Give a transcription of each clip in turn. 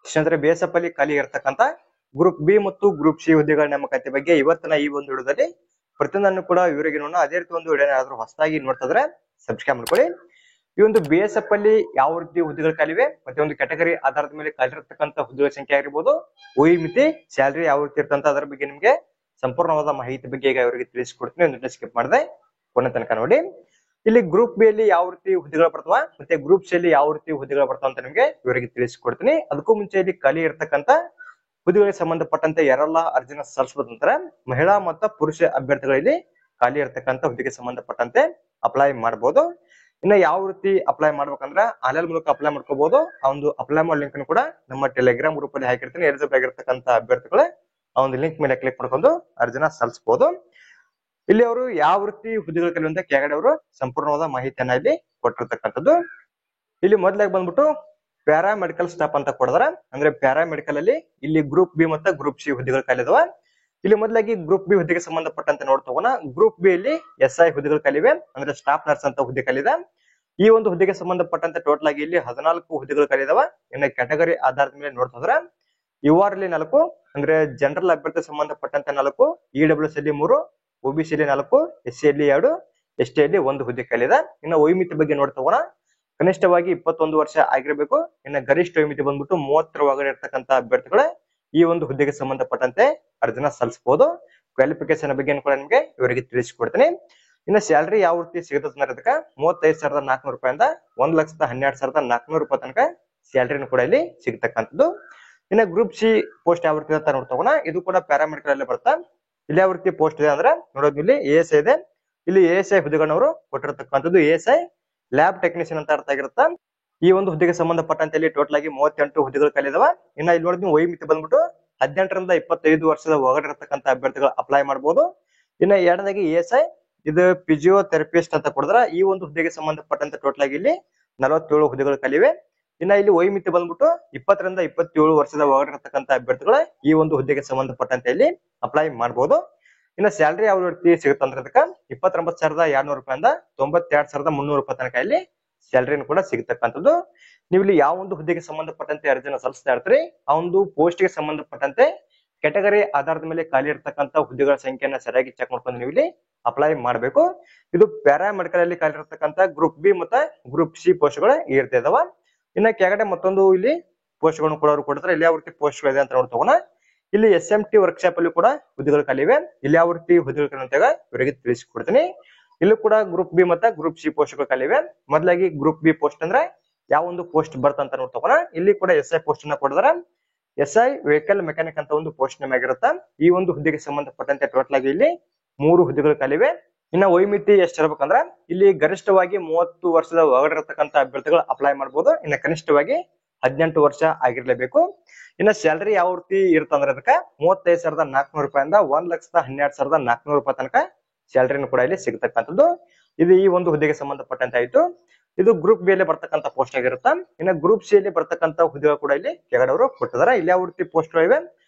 ಇಷ್ಟಂದ್ರೆ BSF ಅಲ್ಲಿ ಖಾಲಿ ಇರತಕ್ಕಂತ ಗ್ರೂಪ್ ಬಿ ಮತ್ತು ಗ್ರೂಪ್ ಸಿ ಹುದ್ದೆಗಳ ನೇಮಕಾತಿ ಬಗ್ಗೆ ಇವತ್ತಿನ ಈ ಒಂದು ವಿಡಿಯೋದಲ್ಲಿ ಪ್ರತಿಯೊಂದನ್ನು ಕೂಡ ವಿವರವಾಗಿ ನೋಡೋಣ. ಅದೇ ರೀತಿ ಒಂದು ವಿಡಿಯೋ ಏನಾದ್ರು ಹೊಸದಾಗಿ ನೋಡ್ತಿದ್ರೆ ಸಬ್ಸ್ಕ್ರೈಬ್ ಮಾಡ್ಕೊಳ್ಳಿ. ಈ ಒಂದು BSF ಅಲ್ಲಿ ಯಾವ ರೀತಿ ಹುದ್ದೆಗಳು ಖಾಲಿವೆ, ಮತ್ತೆ ಒಂದು ಕ್ಯಾಟಗರಿ ಆಧಾರದ ಮೇಲೆ ಖಾಲಿರತಕ್ಕಂತ ಹುದ್ದೆಗಳ ಸಂಖ್ಯೆ ಆಗಿರ್ಬೋದು, ವೈ ಮಿತಿ, ಸ್ಯಾಲರಿ ಯಾವ ರೀತಿ ಇರ್ತಂತ ಅದರ ಬಗ್ಗೆ ನಿಮ್ಗೆ ಸಂಪೂರ್ಣವಾದ ಮಾಹಿತಿ ಬಗ್ಗೆ ಈಗ ಇವರಿಗೆ ತಿಳಿಸಿಕೊಡ್ತೀನಿ. ಒಂದು ಸ್ಕಿಪ್ ಮಾಡಿದೆ ಕೊನೆ ತನಕ ನೋಡಿ. ಇಲ್ಲಿ ಗ್ರೂಪ್ ಬಿ ಅಲ್ಲಿ ಯಾವ ರೀತಿ ಹುದ್ದೆಗಳು ಬರ್ತಾವ, ಮತ್ತೆ ಗ್ರೂಪ್ ಸಿ ಅಲ್ಲಿ ಯಾವ ರೀತಿ ಹುದ್ದೆಗಳು ಬರ್ತಾವ ಅಂತ ನಿಮ್ಗೆ ಇವರಿಗೆ ತಿಳಿಸಿಕೊಡ್ತೀನಿ. ಅದಕ್ಕೂ ಮುಂಚೆ ಇಲ್ಲಿ ಖಾಲಿ ಇರ್ತಕ್ಕಂತ ಹುದ್ದೆಗಳಿಗೆ ಸಂಬಂಧಪಟ್ಟಂತೆ ಯಾರೆಲ್ಲ ಅರ್ಜಿನ ಸಲ್ಲಿಸಬಹುದಂತಾರೆ, ಮಹಿಳಾ ಮತ್ತು ಪುರುಷ ಅಭ್ಯರ್ಥಿಗಳಲ್ಲಿ ಖಾಲಿ ಇರ್ತಕ್ಕಂತ ಹುದ್ದೆಗೆ ಸಂಬಂಧಪಟ್ಟಂತೆ ಅಪ್ಲೈ ಮಾಡಬಹುದು. ಇನ್ನ ಯಾವ ರೀತಿ ಅಪ್ಲೈ ಮಾಡ್ಬೇಕಂದ್ರ ಆನ್ಲೈನ್ ಮೂಲಕ ಅಪ್ಲೈ ಮಾಡ್ಕೋಬಹುದು. ಆ ಒಂದು ಅಪ್ಲೈ ಮಾಡೋ ಲಿಂಕ್ ಕೂಡ ನಮ್ಮ ಟೆಲಿಗ್ರಾಮ್ ಗ್ರೂಪ್ ಅಲ್ಲಿ ಹಾಕಿರ್ತೀನಿ. ಎಲಿಜಿಬಲ್ ಆಗಿರ್ತಕ್ಕಂತ ಅಭ್ಯರ್ಥಿಗಳು ಆ ಒಂದು ಲಿಂಕ್ ಮೇಲೆ ಕ್ಲಿಕ್ ಮಾಡ್ಕೊಂಡು ಅರ್ಜಿನ ಸಲ್ಲಿಸಬಹುದು. ಇಲ್ಲಿ ಅವರು ಯಾವ ರೀತಿ ಹುದ್ದೆಗಳು ಕಲಿಯುವಂತ ಕೆಳಗಡೆ ಅವರು ಸಂಪೂರ್ಣವಾದ ಮಾಹಿತಿಯನ್ನ ಇಲ್ಲಿ ಕೊಟ್ಟಿರ್ತಕ್ಕಂಥದ್ದು. ಇಲ್ಲಿ ಮೊದಲಾಗಿ ಬಂದ್ಬಿಟ್ಟು ಪ್ಯಾರಾಮೆಡಿಕಲ್ ಸ್ಟಾಫ್ ಅಂತ ಕೊಡದಾರ. ಅಂದ್ರೆ ಪ್ಯಾರಾಮೆಡಿಕಲ್ ಅಲ್ಲಿ ಇಲ್ಲಿ ಗ್ರೂಪ್ ಬಿ ಮತ್ತು ಗ್ರೂಪ್ ಸಿ ಹುದ್ದೆಗಳು ಖಾಲಿದಾವ. ಇಲ್ಲಿ ಮೊದಲಾಗಿ ಗ್ರೂಪ್ ಬಿ ಹುದ್ದೆಗೆ ಸಂಬಂಧಪಟ್ಟಂತೆ ನೋಡ್ತಗೋಣ. ಗ್ರೂಪ್ ಬಿ ಅಲ್ಲಿ SI ಹುದ್ದೆಗಳು ಖಾಲಿವೆ, ಅಂದ್ರೆ ಸ್ಟಾಫ್ ನರ್ಸ್ ಅಂತ ಹುದ್ದೆ ಖಾಲಿದೆ. ಈ ಒಂದು ಹುದ್ದೆಗೆ ಸಂಬಂಧಪಟ್ಟಂತೆ ಟೋಟಲ್ ಆಗಿ ಇಲ್ಲಿ 14 ಹುದ್ದೆಗಳು ಖಾಲಿದಾವ. ಇನ್ನು ಕ್ಯಾಟಗರಿ ಆಧಾರದ ಮೇಲೆ ನೋಡ್ತಂದ್ರ UR ಅಲ್ಲಿ 4, ಅಂದ್ರೆ ಜನರಲ್ ಅಭ್ಯರ್ಥಿ ಸಂಬಂಧಪಟ್ಟಂತೆ 4, EWS ಅಲ್ಲಿ 3, OBC ಅಲ್ಲಿ 4, SC ಅಲ್ಲಿ 2, ST ಅಲ್ಲಿ 1 ಹುದ್ದೆ ಖಾಲಿದೆ. ಇನ್ನು ವಯೋಮಿತಿ ಬಗ್ಗೆ ನೋಡ್ತಗೋಣ. ಕನಿಷ್ಠವಾಗಿ 21 ವರ್ಷ ಆಗಿರಬೇಕು. ಇನ್ನು ಗರಿಷ್ಠ ವಯೋಮಿತಿ ಬಂದ್ಬಿಟ್ಟು 30 ಒಳಗಡೆ ಇರ್ತಕ್ಕಂತ ಅಭ್ಯರ್ಥಿಗಳು ಈ ಒಂದು ಹುದ್ದೆಗೆ ಸಂಬಂಧಪಟ್ಟಂತೆ ಅರ್ಜಿನ ಸಲ್ಲಿಸಬಹುದು. ಕ್ವಾಲಿಫಿಕೇಶನ್ ಬಗ್ಗೆ ಕೂಡ ನಿಮ್ಗೆ ಇವರಿಗೆ ತಿಳಿಸಿಕೊಡ್ತೀನಿ. ಇನ್ನು ಸ್ಯಾಲರಿ ಯಾವ ರೀತಿ ಸಿಗುತ್ತೆ ಅದಕ್ಕೆ 35,400 ರೂಪಾಯಿಂದ 1,12,400 ರೂಪಾಯಿ ತನಕ ಸ್ಯಾಲರಿನೂ ಕೂಡ ಇಲ್ಲಿ ಸಿಗ್ತಕ್ಕಂಥದ್ದು. ಇನ್ನು ಗ್ರೂಪ್ ಸಿ ಪೋಸ್ಟ್ ಯಾವ ರೀತಿ ಅಂತ ನೋಡ್ತಗೋಣ. ಇದು ಕೂಡ ಪ್ಯಾರಾಮೆಡಿಕಲ್ ಅಲ್ಲಿ ಬರ್ತಾ. ಇಲ್ಲಿ ಯಾವ ರೀತಿ ಪೋಸ್ಟ್ ಇದೆ ಅಂದ್ರೆ ನೋಡೋದು, ಇಲ್ಲಿ ASI ಇದೆ. ಇಲ್ಲಿ ASI ಹುದ್ದೆಗಳನ್ನವರು ಕೊಟ್ಟಿರತಕ್ಕಂಥದ್ದು. ASI ಲ್ಯಾಬ್ ಟೆಕ್ನಿಷಿಯನ್ ಅಂತ ಅರ್ಥ ಆಗಿರುತ್ತಾ. ಈ ಒಂದು ಹುದ್ದೆಗೆ ಸಂಬಂಧಪಟ್ಟಂತೆ ಇಲ್ಲಿ ಟೋಟಲ್ ಆಗಿ 38 ಹುದ್ದೆಗಳು ಖಾಲಿದಾವ. ಇನ್ನ ಇಲ್ಲಿ ನೋಡಿದ್ವಿ ವಯೋಮಿತಿ ಬಂದ್ಬಿಟ್ಟು 18ರಿಂದ 25 ವರ್ಷದ ಒಳಗಡೆ ಇರತಕ್ಕಂತ ಅಭ್ಯರ್ಥಿಗಳು ಅಪ್ಲೈ ಮಾಡಬಹುದು. ಇನ್ನ ಎರಡನೇದಾಗಿ ASI ಇದು ಫಿಸಿಯೋಥೆರಪಿಸ್ಟ್ ಅಂತ ಕೊಡಿದ್ರ. ಈ ಒಂದು ಹುದ್ದೆಗೆ ಸಂಬಂಧಪಟ್ಟಂತೆ ಟೋಟಲ್ ಆಗಿ ಇಲ್ಲಿ 47 ಹುದ್ದೆಗಳು ಖಾಲಿವೆ. ಇನ್ನ ಇಲ್ಲಿ ವಯೋಮಿತಿ ಬಂದ್ಬಿಟ್ಟು 20ರಿಂದ 27 ವರ್ಷದ ಒಳಗಡೆ ಇರತಕ್ಕಂತ ಅಭ್ಯರ್ಥಿಗಳು ಈ ಒಂದು ಹುದ್ದೆಗೆ ಸಂಬಂಧಪಟ್ಟಂತೆ ಇಲ್ಲಿ ಅಪ್ಲೈ ಮಾಡಬಹುದು. ಇನ್ನ ಸ್ಯಾಲರಿ ಯಾವ ರೀತಿ ಸಿಗುತ್ತೆ ಅಂದ್ರೆ ಅದಕ್ಕೆ 29,200 ರೂಪಾಯಿಂದ 92,300 ರೂಪಾಯಿ ತನಕ ಇಲ್ಲಿ ಸ್ಯಾಲರಿನೂ ಕೂಡ ಸಿಗತಕ್ಕಂಥದ್ದು. ನೀವು ಇಲ್ಲಿ ಯಾವ ಒಂದು ಹುದ್ದೆಗೆ ಸಂಬಂಧಪಟ್ಟಂತೆ ಅರ್ಜಿನ ಸಲ್ಲಿಸ್ತಾ ಇರ್ತೀರಿ, ಆ ಒಂದು ಪೋಸ್ಟ್ ಗೆ ಸಂಬಂಧಪಟ್ಟಂತೆ ಕ್ಯಾಟಗರಿ ಆಧಾರದ ಮೇಲೆ ಖಾಲಿ ಇರತಕ್ಕಂತ ಹುದ್ದೆಗಳ ಸಂಖ್ಯೆಯನ್ನ ಸರಿಯಾಗಿ ಚೆಕ್ ಮಾಡ್ಕೊಂಡು ನೀವು ಇಲ್ಲಿ ಅಪ್ಲೈ ಮಾಡಬೇಕು. ಇದು ಪ್ಯಾರಾಮೆಡಿಕಲ್ ಅಲ್ಲಿ ಖಾಲಿ ಇರತಕ್ಕಂತ ಗ್ರೂಪ್ ಬಿ ಮತ್ತೆ ಗ್ರೂಪ್ ಸಿ ಪೋಸ್ಟ್ಗಳು ಇರ್ತಾ ಇದಾವ. ಇನ್ನ ಕೆಳಗಡೆ ಮತ್ತೊಂದು ಇಲ್ಲಿ ಪೋಸ್ಟ್ಗಳನ್ನು ಕೂಡ ಅವರು ಕೊಡ್ತಾರೆ. ಇಲ್ಲಿ ಯಾವ ರೀತಿ ಪೋಸ್ಟ್ ಇದೆ ಅಂತ ನೋಡ್ತಗೋಣ. ಇಲ್ಲಿ SMT ವರ್ಕ್ಶಾಪ್ ಅಲ್ಲಿ ಕೂಡ ಹುದ್ದೆಗಳು ಖಾಲಿವೆ. ಇಲ್ಲಿ ಯಾವ ರೀತಿ ಹುದ್ದೆಗಳು ಅಂತ ಇವರಿಗೆ ತಿಳಿಸಿಕೊಡ್ತೀನಿ. ಇಲ್ಲೂ ಕೂಡ ಗ್ರೂಪ್ ಬಿ ಮತ್ತೆ ಗ್ರೂಪ್ ಸಿ ಪೋಸ್ಟ್ಗಳು ಖಾಲಿವೆ. ಮೊದಲಾಗಿ ಗ್ರೂಪ್ ಬಿ ಪೋಸ್ಟ್ ಅಂದ್ರೆ ಯಾವ ಒಂದು ಪೋಸ್ಟ್ ಬರ್ತಂತ ನೋಡ್ತಗೋಣ. ಇಲ್ಲಿ ಕೂಡ SI ಪೋಸ್ಟ್ ಅನ್ನ ಕೊಡಿದಾರೆ. SI ವೆಹಿಕಲ್ ಮೆಕ್ಯಾನಿಕ್ ಅಂತ ಒಂದು ಪೋಸ್ಟ್ ನೇಮ್ ಆಗಿರುತ್ತೆ. ಈ ಒಂದು ಹುದ್ದೆಗೆ ಸಂಬಂಧಪಟ್ಟಂತೆ ಟೋಟಲ್ ಆಗಿ ಇಲ್ಲಿ 3 ಹುದ್ದೆಗಳು ಖಾಲಿವೆ. ಇನ್ನ ವಯೋಮಿತಿ ಎಷ್ಟು ಇರ್ಬೇಕಂದ್ರ ಇಲ್ಲಿ ಗರಿಷ್ಠವಾಗಿ 30 ವರ್ಷದ ಒಳಗಡೆ ಇರತಕ್ಕಂತ ಅಭ್ಯರ್ಥಿಗಳು ಅಪ್ಲೈ ಮಾಡಬಹುದು. ಇನ್ನ ಕನಿಷ್ಠವಾಗಿ 18 ವರ್ಷ ಆಗಿರ್ಲೇಬೇಕು. ಇನ್ನ ಸ್ಯಾಲರಿ ಯಾವ ರೀತಿ ಇರ್ತಂದ್ರೆ ಅದಕ್ಕೆ 35,400 ರೂಪಾಯಿಂದ 1,12,400 ರೂಪಾಯಿ ತನಕ ಸ್ಯಾಲರಿನೂ ಕೂಡ ಇಲ್ಲಿ ಸಿಗತಕ್ಕಂಥದ್ದು. ಇದು ಈ ಒಂದು ಹುದ್ದೆಗೆ ಸಂಬಂಧಪಟ್ಟಂತೆ ಆಯ್ತು. ಇದು ಗ್ರೂಪ್ ಬಿ ಅಲ್ಲಿ ಬರ್ತಕ್ಕಂಥ ಪೋಸ್ಟ್ ಆಗಿರುತ್ತೆ. ಇನ್ನು ಗ್ರೂಪ್ ಸಿ ಅಲ್ಲಿ ಬರ್ತಕ್ಕಂಥ ಹುದ್ದೆಗಳು ಕೂಡ ಇಲ್ಲಿ ಕೆಳಗಡೆ ಅವರು ಕೊಟ್ಟಿದ್ದಾರೆ. ಇಲ್ಲಿ ಯಾವ ರೀತಿ ಪೋಸ್ಟ್ ಇವೆ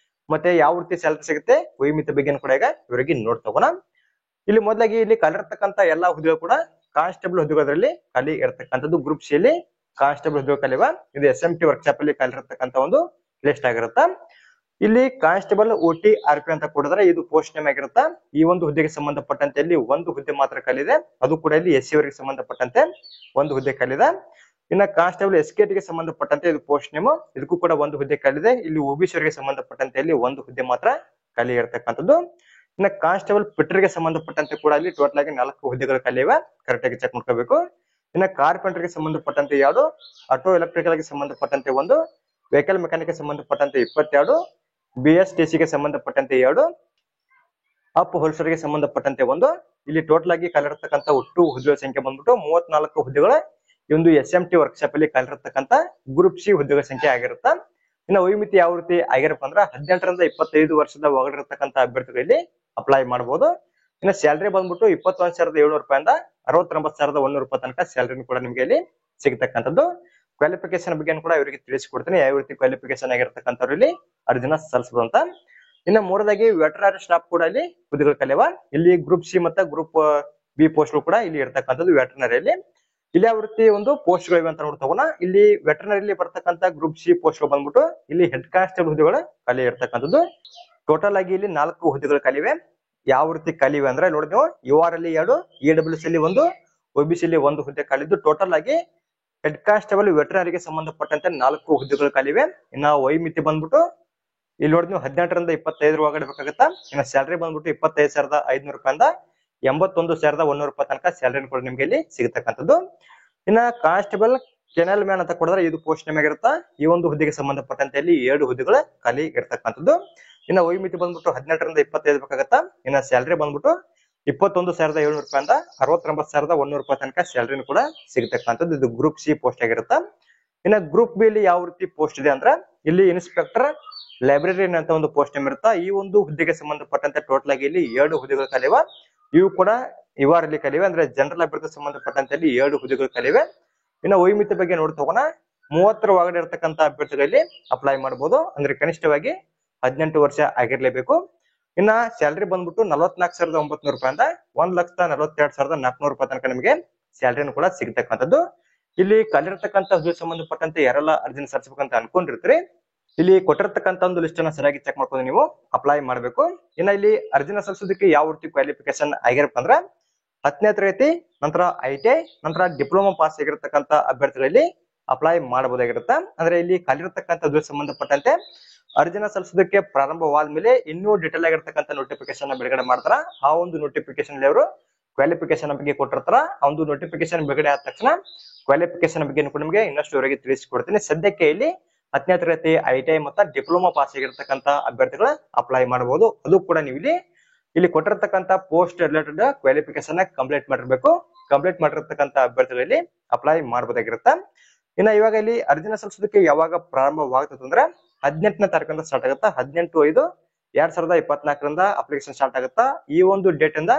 ಮತ್ತೆ ಯಾವ ರೀತಿ ಸ್ಯಾಲರಿ ಸಿಗುತ್ತೆ, ವಯೋಮಿತಿ ಬಗ್ಗೆ ಕೂಡ ಈಗ ಇವರಿಗೆ ನೋಡ್ತಗೋಣ. ಇಲ್ಲಿ ಮೊದಲಾಗಿ ಇಲ್ಲಿ ಖಾಲಿ ಇರತಕ್ಕಂತ ಎಲ್ಲಾ ಹುದ್ದೆಗಳು ಕೂಡ ಕಾನ್ಸ್ಟೇಬಲ್ ಹುದ್ದೆಗಳಲ್ಲಿ ಖಾಲಿ ಇರತಕ್ಕಂಥದ್ದು. ಗ್ರೂಪ್ ಸಿ ಅಲ್ಲಿ ಕಾನ್ಸ್ಟೇಬಲ್ ಹುದ್ದೆಗಳು ಖಾಲಿವ. ಇದು SMT ವರ್ಕ್ಶಾಪ್ ಅಲ್ಲಿ ಖಾಲಿ ಇರತಕ್ಕಂತ ಒಂದು ಲಿಸ್ಟ್ ಆಗಿರುತ್ತೆ. ಇಲ್ಲಿ ಕಾನ್ಸ್ಟೇಬಲ್ OT RP ಅಂತ ಕೊಡಿದ್ರೆ ಇದು ಪೋಸ್ಟ್ ನೇಮ್ ಆಗಿರುತ್ತೆ. ಈ ಒಂದು ಹುದ್ದೆಗೆ ಸಂಬಂಧಪಟ್ಟಂತೆ ಇಲ್ಲಿ ಒಂದು ಹುದ್ದೆ ಮಾತ್ರ ಖಾಲಿದೆ. ಅದು ಕೂಡ ಇಲ್ಲಿ SC ಅವರಿಗೆ ಸಂಬಂಧಪಟ್ಟಂತೆ ಒಂದು ಹುದ್ದೆ ಖಾಲಿದೆ. ಇನ್ನ ಕಾನ್ಸ್ಟೇಬಲ್ SKT ಗೆ ಸಂಬಂಧಪಟ್ಟಂತೆ ಇದು ಪೋಸ್ಟ್ ನೇಮ್, ಇದಕ್ಕೂ ಕೂಡ ಒಂದು ಹುದ್ದೆ ಖಾಲಿದೆ. ಇಲ್ಲಿ OBC ಅವರಿಗೆ ಸಂಬಂಧಪಟ್ಟಂತೆ ಇಲ್ಲಿ ಒಂದು ಹುದ್ದೆ ಮಾತ್ರ ಖಾಲಿ ಇರತಕ್ಕಂಥದ್ದು. ಇನ್ನ ಕಾನ್ಸ್ಟೇಬಲ್ ಪಿಟರ್ ಗೆ ಸಂಬಂಧಪಟ್ಟಂತೆ ಕೂಡ ಇಲ್ಲಿ ಟೋಟಲ್ ಆಗಿ 4 ಹುದ್ದೆಗಳು ಖಾಲಿ ಇವೆ. ಕರೆಕ್ಟ್ ಆಗಿ ಚೆಕ್ ಮಾಡ್ಕೋಬೇಕು. ಇನ್ನ ಕಾರ್ಪೆಂಟರ್ ಗೆ ಸಂಬಂಧಪಟ್ಟಂತೆ 2, ಆಟೋ ಎಲೆಕ್ಟ್ರಿಕಲ್ ಗೆ ಸಂಬಂಧಪಟ್ಟಂತೆ 1, ವೆಹಿಕಲ್ ಮೆಕ್ಯಾನಿಕ್ ಗೆ ಸಂಬಂಧಪಟ್ಟಂತೆ 22, BSTC ಗೆ ಸಂಬಂಧಪಟ್ಟಂತೆ 2, ಅಪ್ ಹೋಲ್ಸರ್ ಗೆ ಸಂಬಂಧಪಟ್ಟಂತೆ 1. ಇಲ್ಲಿ ಟೋಟಲ್ ಆಗಿ ಖಾಲಿ ಇರತಕ್ಕಂತ ಒಟ್ಟು ಹುದ್ದೆಗಳ ಸಂಖ್ಯೆ ಬಂದ್ಬಿಟ್ಟು 34 ಹುದ್ದೆಗಳ ಈ ಒಂದು SMT ವರ್ಕ್ಶಾಪ್ ಅಲ್ಲಿ ಖಾಲಿ ಇರತಕ್ಕಂತ ಗ್ರೂಪ್ ಸಿ ಹುದ್ದೆಗಳ ಸಂಖ್ಯೆ ಆಗಿರುತ್ತೆ. ಇನ್ನು ವಯೋಮಿತಿ ಯಾವ ರೀತಿ ಆಗಿರಪ್ಪ ಅಂದ್ರೆ 18ರಿಂದ 25 ವರ್ಷದ ಒಳಗಡೆ ಇರತಕ್ಕಂತ ಅಭ್ಯರ್ಥಿಗಳಲ್ಲಿ ಅಪ್ಲೈ ಮಾಡಬಹುದು. ಇನ್ನು ಸ್ಯಾಲರಿ ಬಂದ್ಬಿಟ್ಟು 21,700 ರೂಪಾಯಿಂದ 69,100 ರೂಪಾಯಿ ತನಕ ಸ್ಯಾಲರಿನೂ ಕೂಡ ನಿಮ್ಗೆ ಇಲ್ಲಿ ಸಿಗತಕ್ಕಂಥದ್ದು. ಕ್ವಾಲಿಫಿಕೇಶನ್ ಬಗ್ಗೆ ಕೂಡ ಇವರಿಗೆ ತಿಳಿಸಿಕೊಡ್ತೀನಿ. ಯಾವ ರೀತಿ ಕ್ವಾಲಿಫಿಕೇಶನ್ ಆಗಿರತಕ್ಕಂಥವ್ರು ಇಲ್ಲಿ ಅರ್ಜಿನ ಸಲ್ಲಿಸಬಹುದು ಅಂತ. ಇನ್ನು ಮೂರದಾಗಿ ವೆಟರನರಿ ಸ್ಟಾಫ್ ಕೂಡ ಇಲ್ಲಿ ಹುದ್ದೆಗಳು ಖಾಲಿವ. ಇಲ್ಲಿ ಗ್ರೂಪ್ ಸಿ ಮತ್ತೆ ಗ್ರೂಪ್ ಬಿ ಪೋಸ್ಟ್ ಕೂಡ ಇಲ್ಲಿ ಇರ್ತಕ್ಕಂಥದ್ದು ವೆಟರನರಿಯಲ್ಲಿ. ಇಲ್ಲಿ ಯಾವ ರೀತಿ ಒಂದು ಪೋಸ್ಟ್ ಗಳಿವೆ ಅಂತ ನೋಡ್ತಗೋಣ. ಇಲ್ಲಿ ವೆಟರ್ನರಿಲಿ ಬರ್ತಕ್ಕಂತ ಗ್ರೂಪ್ ಸಿ ಪೋಸ್ಟ್ ಗಳು ಬಂದ್ಬಿಟ್ಟು ಇಲ್ಲಿ ಹೆಡ್ ಕಾನ್ಸ್ಟೇಬಲ್ ಹುದ್ದೆಗಳು ಖಾಲಿ ಇರ್ತಕ್ಕಂಥದ್ದು. ಟೋಟಲ್ ಆಗಿ ಇಲ್ಲಿ 4 ಹುದ್ದೆಗಳು ಖಾಲಿವೆ. ಯಾವ ರೀತಿ ಖಾಲಿವೆ ಅಂದ್ರೆ ನೋಡಿ ನೀವು, UR ಅಲ್ಲಿ 2, EWS ಅಲ್ಲಿ 1, OBC ಅಲ್ಲಿ 1 ಹುದ್ದೆ ಖಾಲಿದ್ದು ಟೋಟಲ್ ಆಗಿ ಹೆಡ್ ಕಾನ್ಸ್ಟೇಬಲ್ ವೆಟರ್ನರಿಗೆ ಸಂಬಂಧಪಟ್ಟಂತೆ 4 ಹುದ್ದೆಗಳು ಖಾಲಿವೆ. ಇನ್ನ ವಯೋಮಿತಿ ಬಂದ್ಬಿಟ್ಟು ಇಲ್ಲಿ ನೋಡಿ ನೀವು 18 ರಿಂದ 25 ಒಳಗಡೆ ಬೇಕಾಗತ್ತಾ. ಇನ್ನ ಸ್ಯಾಲರಿ ಬಂದ್ಬಿಟ್ಟು 25,500 ರೂಪಾಯಿಂದ 81,100 ರೂಪಾಯಿ ತನಕ ಸ್ಯಾಲರಿ ಕೂಡ ನಿಮ್ಗೆ ಇಲ್ಲಿ ಸಿಗತಕ್ಕಂಥದ್ದು. ಇನ್ನ ಕಾನ್ಸ್ಟೇಬಲ್ ಕೆನಲ್ ಮ್ಯಾನ್ ಅಂತ ಕೊಡಿದ್ರೆ ಇದು ಪೋಸ್ಟ್ ನೇಮ್ ಆಗಿರುತ್ತಾ. ಈ ಒಂದು ಹುದ್ದೆಗೆ ಸಂಬಂಧಪಟ್ಟಂತೆ ಇಲ್ಲಿ 7 ಹುದ್ದೆಗಳು ಖಾಲಿ ಇರ್ತಕ್ಕಂಥದ್ದು. ಇನ್ನ ವಯೋಮಿತಿ ಬಂದ್ಬಿಟ್ಟು 18 ರಿಂದ 25 ಬೇಕಾಗತ್ತಾ. ಇನ್ನ ಸ್ಯಾಲರಿ ಬಂದ್ಬಿಟ್ಟು 21,700 ರೂಪಾಯಿಂದ 69,100 ರೂಪಾಯಿ ತನಕ ಸ್ಯಾಲರಿನೂ ಕೂಡ ಸಿಗತಕ್ಕಂಥದ್ದು. ಇದು ಗ್ರೂಪ್ ಸಿ ಪೋಸ್ಟ್ ಆಗಿರುತ್ತಾ. ಇನ್ನ ಗ್ರೂಪ್ ಬಿ ಅಲ್ಲಿ ಯಾವ ರೀತಿ ಪೋಸ್ಟ್ ಇದೆ ಅಂದ್ರೆ ಇಲ್ಲಿ ಇನ್ಸ್ಪೆಕ್ಟರ್ ಲೈಬ್ರರಿಯನ್ ಅಂತ ಒಂದು ಪೋಸ್ಟ್ ನೇಮ್ ಇರುತ್ತಾ. ಈ ಒಂದು ಹುದ್ದೆಗೆ ಸಂಬಂಧಪಟ್ಟಂತೆ ಟೋಟಲ್ ಆಗಿ ಇಲ್ಲಿ 7 ಹುದ್ದೆಗಳು ಖಾಲಿವೆ. ಇವು ಕೂಡ ಇವರಲ್ಲಿ ಖಾಲಿವೆ ಅಂದ್ರೆ ಜನರಲ್ ಅಭ್ಯರ್ಥಿ ಸಂಬಂಧಪಟ್ಟಂತೆ ಇಲ್ಲಿ 7 ಹುದ್ದೆಗಳು ಖಾಲಿವೆ. ಇನ್ನು ವಯೋಮಿತಿ ಬಗ್ಗೆ ನೋಡ್ತಗೋಣ. 30 ಒಳಗಡೆ ಇರತಕ್ಕಂತ ಅಭ್ಯರ್ಥಿಗಳಲ್ಲಿ ಅಪ್ಲೈ ಮಾಡಬಹುದು. ಅಂದ್ರೆ ಕನಿಷ್ಠವಾಗಿ 18 ವರ್ಷ ಆಗಿರ್ಲೇಬೇಕು. ಇನ್ನ ಸ್ಯಾಲರಿ ಬಂದ್ಬಿಟ್ಟು 44,900 ರೂಪಾಯಿಂದ 1,42,400 ರೂಪಾಯಿ ತನಕ ನಿಮಗೆ ಸ್ಯಾಲರಿನೂ ಕೂಡ ಸಿಗತಕ್ಕಂಥದ್ದು. ಇಲ್ಲಿ ಕಲಿರ್ತಕ್ಕಂಥ ಹುದ್ದೆಗೆ ಸಂಬಂಧಪಟ್ಟಂತೆ ಯಾರೆಲ್ಲ ಅರ್ಜಿನ ಸಲ್ಲಿಸಬೇಕಂತ ಅನ್ಕೊಂಡಿರ್ತೀರಿ, ಇಲ್ಲಿ ಕೊಟ್ಟಿರ್ತಕ್ಕಂಥ ಒಂದು ಲಿಸ್ಟ್ ಅನ್ನ ಸರಿಯಾಗಿ ಚೆಕ್ ಮಾಡ್ಕೊಂಡು ನೀವು ಅಪ್ಲೈ ಮಾಡಬೇಕು. ಇನ್ನ ಇಲ್ಲಿ ಅರ್ಜಿನ ಸಲ್ಲಿಸೋದಕ್ಕೆ ಯಾವ ರೀತಿ ಕ್ವಾಲಿಫಿಕೇಶನ್ ಆಗಿರಪ್ಪ ಅಂದ್ರೆ 10ನೇ ತರಗತಿ ನಂತರ ITI ನಂತರ ಡಿಪ್ಲೊಮಾ ಪಾಸ್ ಆಗಿರತಕ್ಕಂತ ಅಭ್ಯರ್ಥಿಗಳಲ್ಲಿ ಅಪ್ಲೈ ಮಾಡಬಹುದಾಗಿರುತ್ತೆ. ಅಂದ್ರೆ ಇಲ್ಲಿ ಕಲಿರ್ತಕ್ಕಂಥ ಹುದ್ದೆಗೆ ಸಂಬಂಧಪಟ್ಟಂತೆ ಅರ್ಜಿನ ಸಲ್ಲಿಸೋದಕ್ಕೆ ಪ್ರಾರಂಭವಾದ ಮೇಲೆ ಇನ್ನೂ ಡಿಟೇಲ್ ಆಗಿರ್ತಕ್ಕಂಥ ನೋಟಿಫಿಕೇಶನ್ ಬಿಡುಗಡೆ ಮಾಡ್ತಾರ. ಆ ಒಂದು ನೋಟಿಫಿಕೇಶನ್ ಅವರು ಕ್ವಾಲಿಫಿಕೇಶನ್ ಬಗ್ಗೆ ಕೊಟ್ಟಿರ್ತಾರ. ಆ ಒಂದು ನೋಟಿಫಿಕೇಶನ್ ಬಿಡುಗಡೆ ಆದ ತಕ್ಷಣ ಕ್ವಾಲಿಫಿಕೇಶನ್ ಬಗ್ಗೆ ನಿಮಗೆ ಇನ್ನಷ್ಟು ವರೆಗೆ ತಿಳಿಸಿಕೊಡ್ತೀನಿ. ಸದ್ಯಕ್ಕೆ ಇಲ್ಲಿ 10ನೇ ತರಗತಿ ITI ಮತ್ತು ಡಿಪ್ಲೊಮಾ ಪಾಸ್ ಆಗಿರ್ತಕ್ಕಂಥ ಅಭ್ಯರ್ಥಿಗಳು ಅಪ್ಲೈ ಮಾಡಬಹುದು. ಅದು ಕೂಡ ನೀವು ಇಲ್ಲಿ ಕೊಟ್ಟಿರ್ತಕ್ಕಂಥ ಪೋಸ್ಟ್ ರಿಲೇಟೆಡ್ ಕ್ವಾಲಿಫಿಕೇಶನ್ ಕಂಪ್ಲೀಟ್ ಮಾಡಿರ್ಬೇಕು. ಕಂಪ್ಲೀಟ್ ಮಾಡಿರ್ತಕ್ಕಂಥ ಅಭ್ಯರ್ಥಿಗಳಲ್ಲಿ ಅಪ್ಲೈ ಮಾಡಬಹುದಾಗಿರುತ್ತೆ. ಇನ್ನ ಇವಾಗ ಇಲ್ಲಿ ಅರ್ಜಿನ ಸಲ್ಲಿಸೋದಕ್ಕೆ ಯಾವಾಗ ಪ್ರಾರಂಭವಾಗ್ತದೆ ಅಂದ್ರೆ 18ನೇ ತಾರೀಕಿಂದ ಸ್ಟಾರ್ಟ್ ಆಗುತ್ತಾ. 18/5/2024 ಅಪ್ಲಿಕೇಶನ್ ಸ್ಟಾರ್ಟ್ ಆಗುತ್ತಾ. ಈ ಒಂದು ಡೇಟ್ ಇಂದ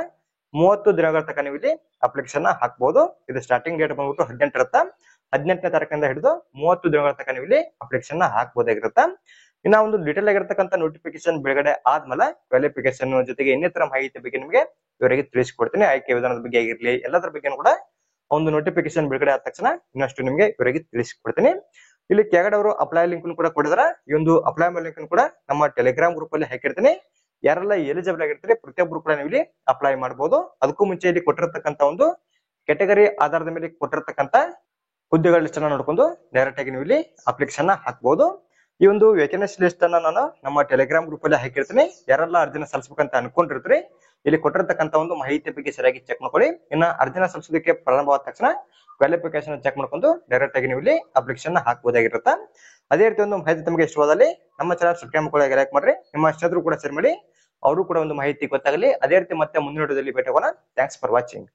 30 ದಿನಗಳ ತನಕ ನೀವು ಇಲ್ಲಿ ಅಪ್ಲಿಕೇಶನ್ ಹಾಕಬಹುದು. ಇದು ಸ್ಟಾರ್ಟಿಂಗ್ ಡೇಟ್ ಬಂದ್ಬಿಟ್ಟು 18 ಇರುತ್ತೆ. 18ನೇ ತಾರೀಕಿಂದ ಹಿಡಿದು 30 ದಿನಗಳ ತನಕ ನೀವು ಇಲ್ಲಿ ಅಪ್ಲಿಕೇಶನ್ ಹಾಕಬಹುದಾಗಿರುತ್ತೆ. ಇನ್ನ ಒಂದು ಡೀಟೇಲ್ ಆಗಿರ್ತಕ್ಕಂಥ ನೋಟಿಫಿಕೇಶನ್ ಬಿಡುಗಡೆ ಆದ್ಮೇಲೆ ಕ್ವಾಲಿಫಿಕೇಶನ್ ಜೊತೆಗೆ ಇನ್ನಿತರ ಮಾಹಿತಿ ಬಗ್ಗೆ ನಿಮಗೆ ಇವರಿಗೆ ತಿಳಿಸಿಕೊಡ್ತೀನಿ. ಆಯ್ಕೆ ವಿಧಾನದ ಬಗ್ಗೆ ಆಗಿರ್ಲಿ ಎಲ್ಲದರ ಬಗ್ಗೆ ಕೂಡ ಒಂದು ನೋಟಿಫಿಕೇಶನ್ ಬಿಡುಗಡೆ ಆದ ತಕ್ಷಣ ಇನ್ನಷ್ಟು ನಿಮಗೆ ಇವರಿಗೆ ತಿಳಿಸಿಕೊಡ್ತೀನಿ. ಇಲ್ಲಿ ಕೆಳಗಡೆ ಅವರು ಅಪ್ಲೈ ಲಿಂಕ್ ಕೂಡ ಕೊಡಿದಾರೆ. ಈ ಒಂದು ಅಪ್ಲೈ ಲಿಂಕ್ ಕೂಡ ನಮ್ಮ ಟೆಲಿಗ್ರಾಮ್ ಗ್ರೂಪ್ ಅಲ್ಲಿ ಹಾಕಿರ್ತೀನಿ. ಯಾರೆಲ್ಲ ಎಲಿಜಿಬಲ್ ಆಗಿರ್ತಾರೆ ಪ್ರತಿಯೊಬ್ಬರು ಕೂಡ ನೀವು ಇಲ್ಲಿ ಅಪ್ಲೈ ಮಾಡಬಹುದು. ಅದಕ್ಕೂ ಮುಂಚೆ ಇಲ್ಲಿ ಕೊಟ್ಟಿರ್ತಕ್ಕಂಥ ಒಂದು ಕೆಟಗರಿ ಆಧಾರದ ಮೇಲೆ ಕೊಟ್ಟಿರ್ತಕ್ಕಂಥ ಹುದ್ದೆಗಳ ಲಿಸ್ಟ್ ಅನ್ನ ನೋಡ್ಕೊಂಡು ಡೈರೆಕ್ಟ್ ಆಗಿ ನೀವು ಇಲ್ಲಿ ಅಪ್ಲಿಕೇಶನ್ ಹಾಕಬಹುದು. ಈ ಒಂದು ವೇಕೆನ್ಸಿ ಲಿಸ್ಟ್ ಅನ್ನ ನಾನು ನಮ್ಮ ಟೆಲಿಗ್ರಾಮ್ ಗ್ರೂಪ್ ಅಲ್ಲಿ ಹಾಕಿರ್ತೀನಿ. ಯಾರೆಲ್ಲ ಅರ್ಜಿನ ಸಲ್ಲಿಸಬೇಕಂತ ಅನ್ಕೊಂಡಿರ್ತೀರಿ ಇಲ್ಲಿ ಕೊಟ್ಟಿರ್ತಕ್ಕಂಥ ಒಂದು ಮಾಹಿತಿ ಬಗ್ಗೆ ಸರಿಯಾಗಿ ಚೆಕ್ ಮಾಡ್ಕೊಳ್ಳಿ. ಇನ್ನ ಅರ್ಜಿನ ಸಲ್ಲಿಸೋದಕ್ಕೆ ಪ್ರಾರಂಭವಾದ ತಕ್ಷಣ ಕ್ವಾಲಿಫಿಕೇಶನ್ ಚೆಕ್ ಮಾಡ್ಕೊಂಡು ಡೈರೆಕ್ಟ್ ಆಗಿ ನೀವು ಇಲ್ಲಿ ಅಪ್ಲಿಕೇಶನ್ ಹಾಕಬಹುದಾಗಿರುತ್ತೆ. ಅದೇ ರೀತಿ ಒಂದು ಮಾಹಿತಿ ತಮಗೆ ಇಷ್ಟವಾದಲ್ಲಿ ನಮ್ಮ ಚಾನಲ್ ಸಬ್ಸ್ಕ್ರೈಬ್ ಮಾಡ್ಕೊಳ್ಳಿ, ಲೈಕ್ ಮಾಡ್ರಿ, ನಿಮ್ಮ ಸ್ನೇಹಿತರು ಕೂಡ ಶೇರ್ ಮಾಡಿ, ಅವರು ಕೂಡ ಒಂದು ಮಾಹಿತಿ ಗೊತ್ತಾಗಲಿ. ಅದೇ ರೀತಿ ಮತ್ತೆ ಮುಂದಿನ ವಿಡಿಯೋದಲ್ಲಿ ಭೇಟಿ ಆಗೋಣ. Thanks for watching.